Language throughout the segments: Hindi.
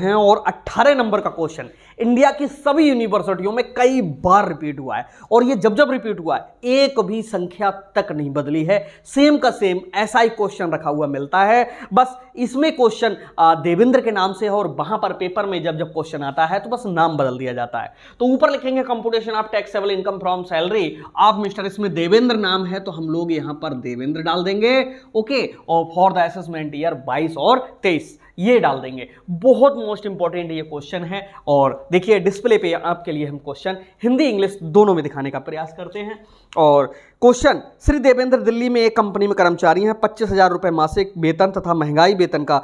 हैं और 18 नंबर का क्वेश्चन इंडिया की सभी यूनिवर्सिटियों में कई बार रिपीट हुआ है और ये जब जब रिपीट हुआ है एक भी संख्या तक नहीं बदली है, सेम का सेम ऐसा ही क्वेश्चन रखा हुआ मिलता है। बस इसमें क्वेश्चन देवेंद्र के नाम से है और वहां पर पेपर में जब जब क्वेश्चन आता है तो बस नाम बदल दिया जाता है। तो ऊपर लिखेंगे computation of taxable income from salary of mister, इसमें देवेंद्र नाम है तो हम लोग यहां पर देवेंद्र डाल देंगे। ओके, और फॉर द असेसमेंट ईयर 22 और 23 ये डाल देंगे। बहुत मोस्ट इंपॉर्टेंट ये क्वेश्चन है और देखिए डिस्प्ले पे आपके लिए हम क्वेश्चन हिंदी इंग्लिश दोनों में दिखाने का प्रयास करते हैं। और क्वेश्चन, श्री देवेंद्र दिल्ली में एक कंपनी में कर्मचारी हैं, 25,000 रुपये मासिक वेतन तथा महंगाई वेतन का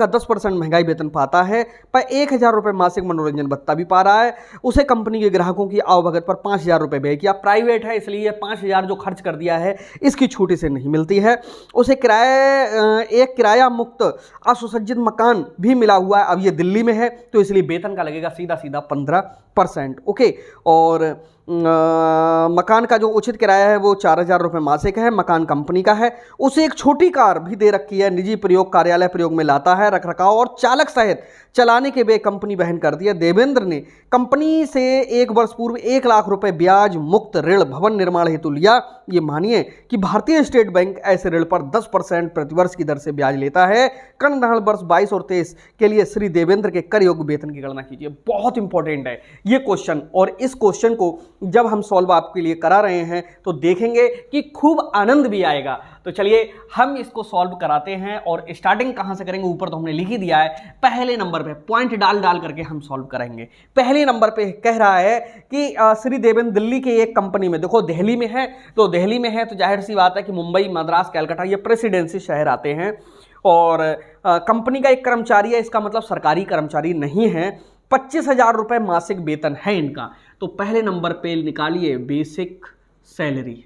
10% महंगाई वेतन पाता है, पर 1,000 रुपये मासिक मनोरंजन भत्ता भी पा रहा है। उसे कंपनी के ग्राहकों की आवभगत पर 5,000 रुपये व्यय किया। प्राइवेट है इसलिए 5,000 जो खर्च कर दिया है इसकी छूट इसे नहीं मिलती है। उसे एक किराया मुक्त असुसज्जित मकान भी मिला हुआ है। अब ये दिल्ली में है तो इसलिए वेतन का लगेगा सीधा सीधा 15%। ओके, और मकान का जो उचित किराया है वो 4,000 रुपये मासिक है। मकान कंपनी का है। उसे एक छोटी कार भी दे रखी है, निजी प्रयोग कार्यालय प्रयोग में लाता है, रख रखाव और चालक सहित चलाने के वे कंपनी वहन करती है। देवेंद्र ने कंपनी से 1 वर्ष पूर्व 1 लाख रुपए ब्याज मुक्त ऋण भवन निर्माण हेतु लिया। ये मानिए कि भारतीय स्टेट बैंक ऐसे ऋण पर 10% प्रतिवर्ष की दर से ब्याज लेता है। कर्णधार वर्ष 22 और 23 के लिए श्री देवेंद्र के कर योग्य वेतन की गणना कीजिए। बहुत इंपॉर्टेंट है ये क्वेश्चन और इस क्वेश्चन को जब हम सॉल्व आपके लिए करा रहे हैं तो देखेंगे कि खूब आनंद भी आएगा। तो चलिए हम इसको सॉल्व कराते हैं और स्टार्टिंग कहां से करेंगे, ऊपर तो हमने लिख ही दिया है। पहले नंबर पे पॉइंट डाल डाल करके हम सॉल्व करेंगे। पहले नंबर पे कह रहा है कि श्री देवेंद्र दिल्ली के एक कंपनी में, देखो दिल्ली में है तो दिल्ली में है तो जाहिर सी बात है कि मुंबई, मद्रास, कलकत्ता ये प्रेसिडेंसी शहर आते हैं और कंपनी का एक कर्मचारी है, इसका मतलब सरकारी कर्मचारी नहीं है। 25,000 रुपये मासिक वेतन है इनका। तो पहले नंबर पे निकालिए बेसिक सैलरी,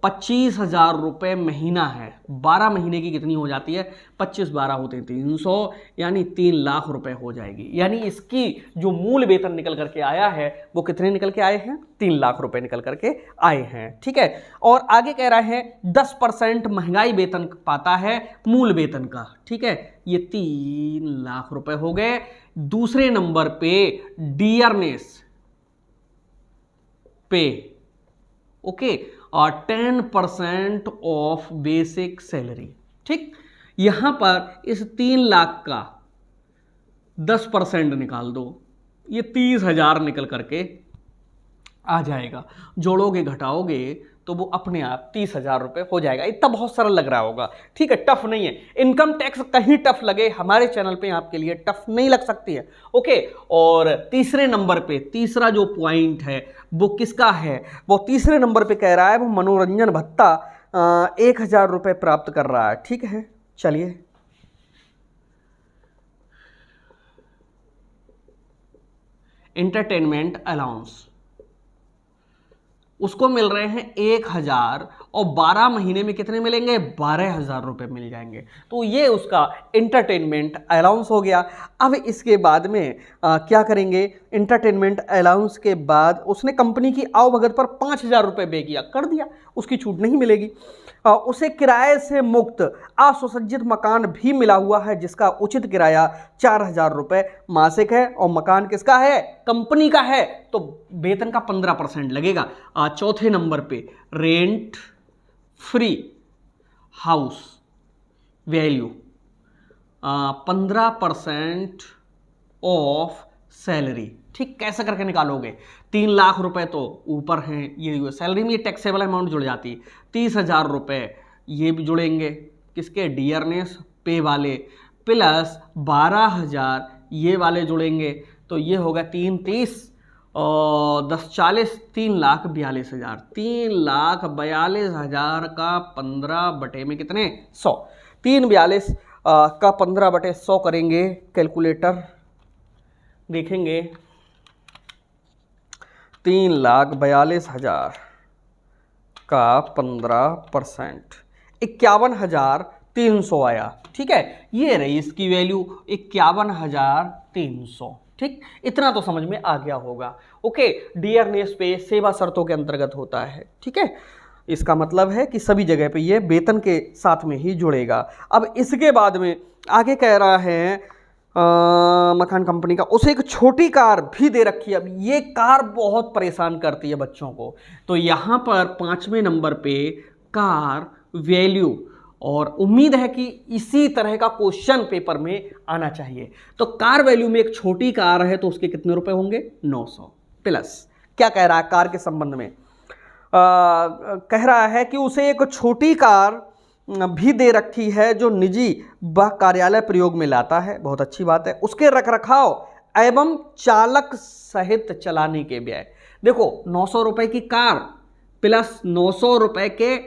25,000 रुपये महीना है। 12 महीने की कितनी हो जाती है, 25 12 होते हैं 300, यानी 3 लाख रुपए हो जाएगी। यानी इसकी जो मूल वेतन निकल करके आया है वो कितने निकल के आए हैं, 3 लाख रुपए निकल करके आए हैं। ठीक है, और आगे कह रहे हैं 10% महंगाई वेतन पाता है मूल वेतन का। ठीक है, ये 3 लाख रुपए हो गए। दूसरे नंबर पे डियरनेस पे, ओके, और 10% ऑफ बेसिक सैलरी। ठीक, यहां पर इस 3 लाख का 10% निकाल दो, ये 30,000 निकल करके आ जाएगा। जोड़ोगे घटाओगे तो वो अपने आप 30,000 रुपये हो जाएगा। इतना बहुत सरल लग रहा होगा, ठीक है, टफ नहीं है। इनकम टैक्स कहीं टफ लगे हमारे चैनल पे आपके लिए टफ नहीं लग सकती है। ओके, और तीसरे नंबर पे तीसरा जो पॉइंट है वो किसका है, वो तीसरे नंबर पे कह रहा है वो मनोरंजन भत्ता 1,000 रुपये प्राप्त कर रहा है। ठीक है, चलिए एंटरटेनमेंट अलाउंस उसको मिल रहे हैं 1,000 और 12 महीने में कितने मिलेंगे, 12,000 रुपये मिल जाएंगे। तो ये उसका एंटरटेनमेंट अलाउंस हो गया। अब इसके बाद में क्या करेंगे, एंटरटेनमेंट अलाउंस के बाद उसने कंपनी की आवभगत पर 5,000 रुपये व्यय किया, कर दिया, उसकी छूट नहीं मिलेगी। उसे किराए से मुक्त असुसज्जित मकान भी मिला हुआ है जिसका उचित किराया 4,000 रुपये मासिक है और मकान किसका है, कंपनी का है, तो वेतन का 15% लगेगा। चौथे नंबर पे rent free house value 15% of salary. ठीक, कैसे करके निकालोगे, 3 लाख रुपए तो ऊपर हैं, ये सैलरी में टैक्सेबल अमाउंट जुड़ जाती है। 30,000 रुपये ये भी जुड़ेंगे किसके, डियरनेस पे वाले, प्लस 12,000 ये वाले जुड़ेंगे, तो ये होगा 3 30 और 10 40, 3,42,000। 3,42,000 का 15 बटे में कितने, 100। 342 का 15/100 करेंगे कैलकुलेटर, देखेंगे 3,42,000 का 15% 51,300 आया। ठीक है, ये रही इसकी वैल्यू 51,300। ठीक, इतना तो समझ में आ गया होगा। ओके, डियरनेस पे सेवा शर्तों के अंतर्गत होता है। ठीक है, इसका मतलब है कि सभी जगह पे ये वेतन के साथ में ही जुड़ेगा। अब इसके बाद में आगे कह रहा है मकान कंपनी का, उसे एक छोटी कार भी दे रखी है। अब ये कार बहुत परेशान करती है बच्चों को, तो यहाँ पर 5वें नंबर पे कार वैल्यू, और उम्मीद है कि इसी तरह का क्वेश्चन पेपर में आना चाहिए। तो कार वैल्यू में एक छोटी कार है तो उसके कितने रुपए होंगे? 900 प्लस। क्या कह रहा है कार के संबंध में? कह रहा है कि उसे एक छोटी कार भी दे रखी है जो निजी व कार्यालय प्रयोग में लाता है। बहुत अच्छी बात है। उसके रखरखाव एवं चालक सहित चलाने के व्यय। देखो 900 रुपए की कार प्लस 900 रुपए के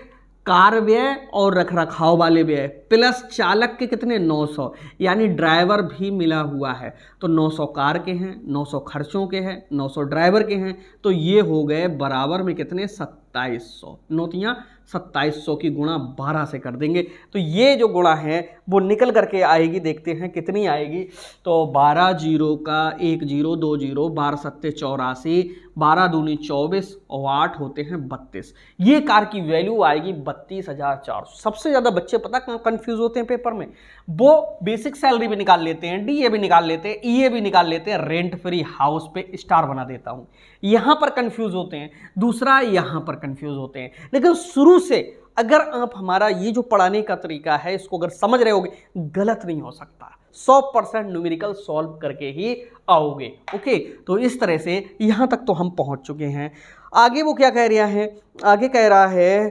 कार व्यय और रखरखाव वाले व्यय प्लस चालक के कितने? 900, यानी ड्राइवर भी मिला हुआ है। तो 900 कार के हैं, 900 खर्चों के हैं, 900 ड्राइवर के हैं, तो ये हो गए बराबर में कितने? 2700। नोतियाँ 2700 की गुणा 12 से कर देंगे तो ये जो गुणा है वो निकल करके आएगी। देखते हैं कितनी आएगी। तो 12 जीरो का 1 जीरो 2 जीरो, 12 सत्ते 84, 12 दूनी 24 और 8 होते हैं 32। ये कार की वैल्यू आएगी 32,400। सबसे ज़्यादा बच्चे पता कहाँ कंफ्यूज होते हैं पेपर में? वो बेसिक सैलरी भी निकाल लेते हैं, डीए भी निकाल लेते हैं, ईए भी निकाल लेते हैं, रेंट फ्री हाउस पे स्टार बना देता हूँ, यहाँ पर कंफ्यूज होते हैं। दूसरा यहाँ पर कंफ्यूज होते हैं। लेकिन शुरू से अगर आप हमारा ये जो पढ़ाने का तरीका है इसको अगर समझ रहे होगे, गलत नहीं हो सकता। 100% न्यूमेरिकल सॉल्व करके ही आओगे। ओके, तो इस तरह से यहाँ तक तो हम पहुँच चुके हैं। आगे वो क्या कह रहा है? आगे कह रहा है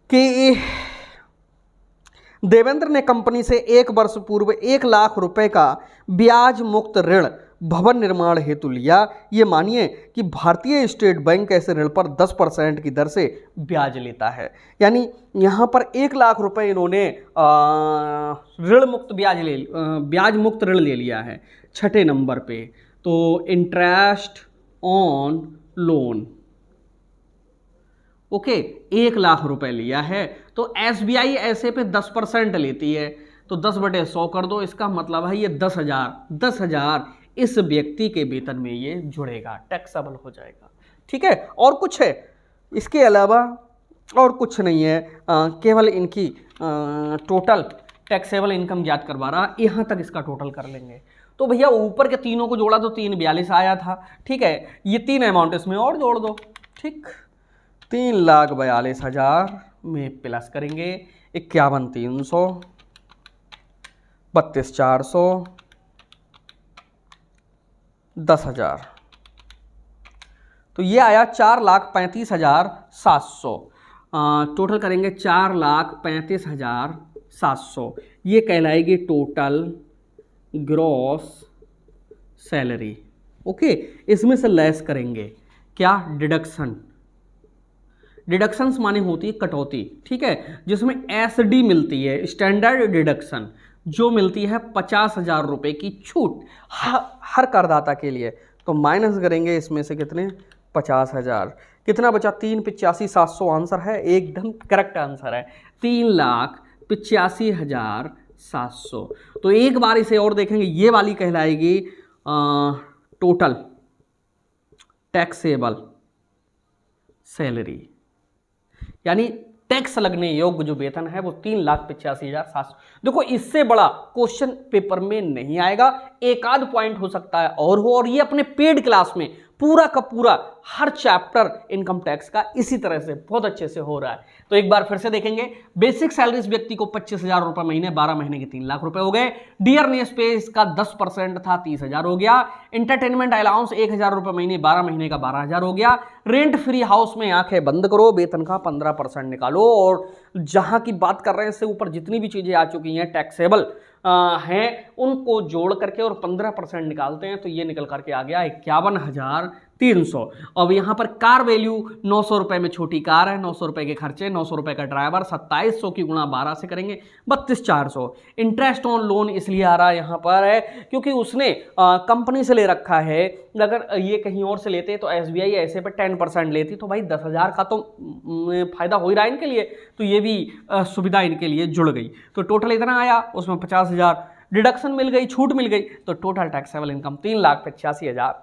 कि देवेंद्र ने कंपनी से 1 वर्ष पूर्व 1 लाख रुपए का ब्याज मुक्त ऋण भवन निर्माण हेतु लिया। ये मानिए कि भारतीय स्टेट बैंक ऐसे ऋण पर 10% की दर से ब्याज लेता है। यानी यहाँ पर 1 लाख रुपए इन्होंने ब्याज मुक्त ऋण ले लिया है 6ठे नंबर पे। तो interest on loan, okay, 1 lakh रुपए लिया है। तो एसबीआई ऐसे पे 10% लेती है, तो 10/100 कर दो। इसका मतलब है ये 10,000 इस व्यक्ति के वेतन में ये जुड़ेगा, टैक्सेबल हो जाएगा। ठीक है, और कुछ है इसके अलावा? और कुछ नहीं है, केवल इनकी टोटल टैक्सेबल इनकम याद करवा रहा, यहाँ तक इसका टोटल कर लेंगे। तो भैया ऊपर के तीनों को जोड़ा तो 342 आया था। ठीक है, ये 3 अमाउंट इसमें और जोड़ दो। ठीक, 3,42,000 में प्लस करेंगे 51,300, 32,400, 10,000, तो ये आया 4,35,700। टोटल करेंगे 4,35,700। ये कहलाएगी टोटल ग्रॉस सैलरी। ओके, इसमें से लेस करेंगे क्या? डिडक्शंस माने होती है कटौती। ठीक है, जिसमें एसडी मिलती है, स्टैंडर्ड डिडक्शन, जो मिलती है 50,000 रुपए की छूट हर करदाता के लिए। तो माइनस करेंगे इसमें से कितने? 50,000। कितना बचा? 3,85,700 आंसर है, एकदम करेक्ट आंसर है 3,85,700। तो एक बार इसे और देखेंगे, ये वाली कहलाएगी टोटल टैक्सेबल सैलरी, यानी टैक्स लगने योग्य जो वेतन है वो 3,85,700। देखो इससे बड़ा क्वेश्चन पेपर में नहीं आएगा, एक आध पॉइंट हो सकता है और हो, और ये अपने पेड क्लास में पूरा का पूरा हर चैप्टर इनकम टैक्स का इसी तरह से बहुत अच्छे से हो रहा है। तो एक बार फिर से देखेंगे, बेसिक सैलरी इस व्यक्ति को 25,000 रुपए महीने, 12 महीने के 3 लाख रुपए हो गए। डियरनेस पे इसका 10% था, 30,000 हो गया। एंटरटेनमेंट अलाउंस 1,000 रुपए महीने, 12 महीने का 12,000 हो गया। रेंट फ्री हाउस में आंखें बंद करो, वेतन का 15% निकालो, और जहां की बात कर रहे हैं इससे ऊपर जितनी भी चीजें आ चुकी हैं टैक्सेबल हैं उनको जोड़ करके और 15% निकालते हैं तो ये निकल करके आ गया 51,300। अब यहाँ पर कार वैल्यू 900 रुपए में छोटी कार है, 900 रुपए के खर्चे, 900 रुपए का ड्राइवर, 2700 की गुणा 12 से करेंगे 32,400। इंटरेस्ट ऑन लोन इसलिए आ रहा है यहाँ पर है क्योंकि उसने कंपनी से ले रखा है। अगर ये कहीं और से लेते तो एसबीआई ऐसे पे 10% लेती तो भाई 10,000 का तो फायदा हो ही रहा है इनके लिए, तो ये भी सुविधा इनके लिए जुड़ गई। तो टोटल इतना आया, उसमें 50,000 डिडक्शन मिल गई, छूट मिल गई, तो टोटल टैक्सेबल इनकम 3,85,700।